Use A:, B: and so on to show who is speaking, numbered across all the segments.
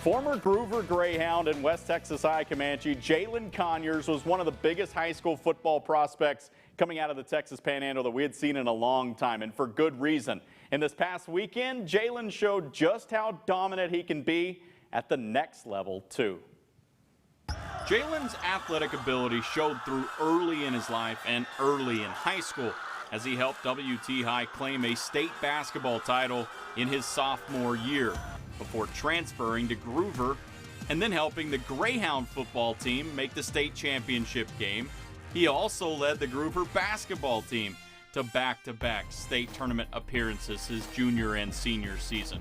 A: Former Groover Greyhound and West Texas High Comanche Jalin Conyers was one of the biggest high school football prospects coming out of the Texas Panhandle that we had seen in a long time, and for good reason. And this past weekend, Jalin showed just how dominant he can be at the next level, too. Jalin's athletic ability showed through early in his life and early in high school as he helped WT High claim a state basketball title in his sophomore year before transferring to Groover and then helping the Greyhound football team make the state championship game. He also led the Groover basketball team to back-to-back state tournament appearances his junior and senior season.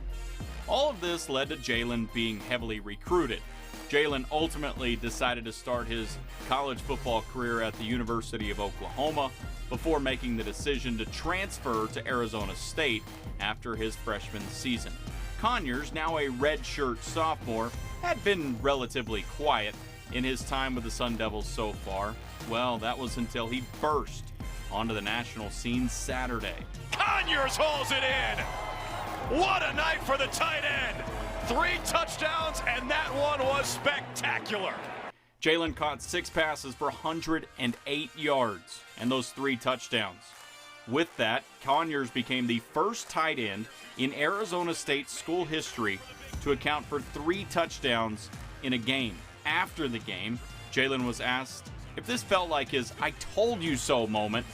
A: All of this led to Jalin being heavily recruited. Jalin ultimately decided to start his college football career at the University of Oklahoma before making the decision to transfer to Arizona State after his freshman season. Conyers, now a redshirt sophomore, had been relatively quiet in his time with the Sun Devils so far. Well, that was until he burst onto the national scene Saturday.
B: Conyers hauls it in! What a night for the tight end! 3 touchdowns, and that one was spectacular.
A: Jalin caught 6 passes for 108 yards and those 3 touchdowns. With that, Conyers became the first tight end in Arizona State school history to account for 3 touchdowns in a game. After the game, Jalin was asked if this felt like his "I told you so" moment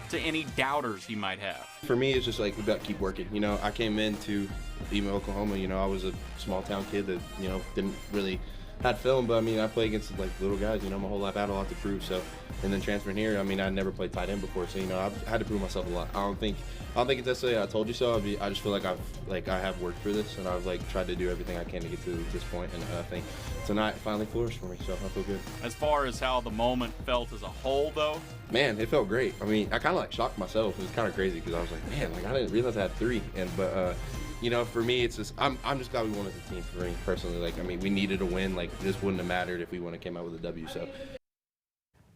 A: to any doubters he might have.
C: For me, it's just like we got to keep working. You know, I came into even Oklahoma, you know, I was a small town kid that, you know, didn't really had film, but I mean, I played against like little guys, you know, my whole life. I had a lot to prove. So, and then transferring here, I mean, I never played tight end before, so you know, I've had to prove myself a lot. I don't think it's necessarily "I told you so." I just feel like I have worked for this, and I've like tried to do everything I can to get to this point, and I think tonight finally flourished for me, so I feel good.
A: As far as how the moment felt as a whole, though,
C: man, it felt great. I mean, I kind of like shocked myself. It was kind of crazy because I was like, man, like I didn't realize I had 3, but you know, for me, it's just I'm just glad we won as a team. For me personally, like I mean, we needed a win. Like this wouldn't have mattered if we wouldn't have came out with a W. So,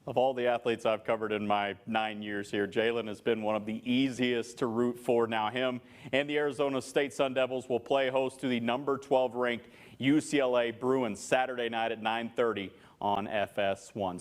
A: of all the athletes I've covered in my 9 years here, Jalin has been one of the easiest to root for. Now him and the Arizona State Sun Devils will play host to the number 12 ranked UCLA Bruins Saturday night at 9:30 on FS1.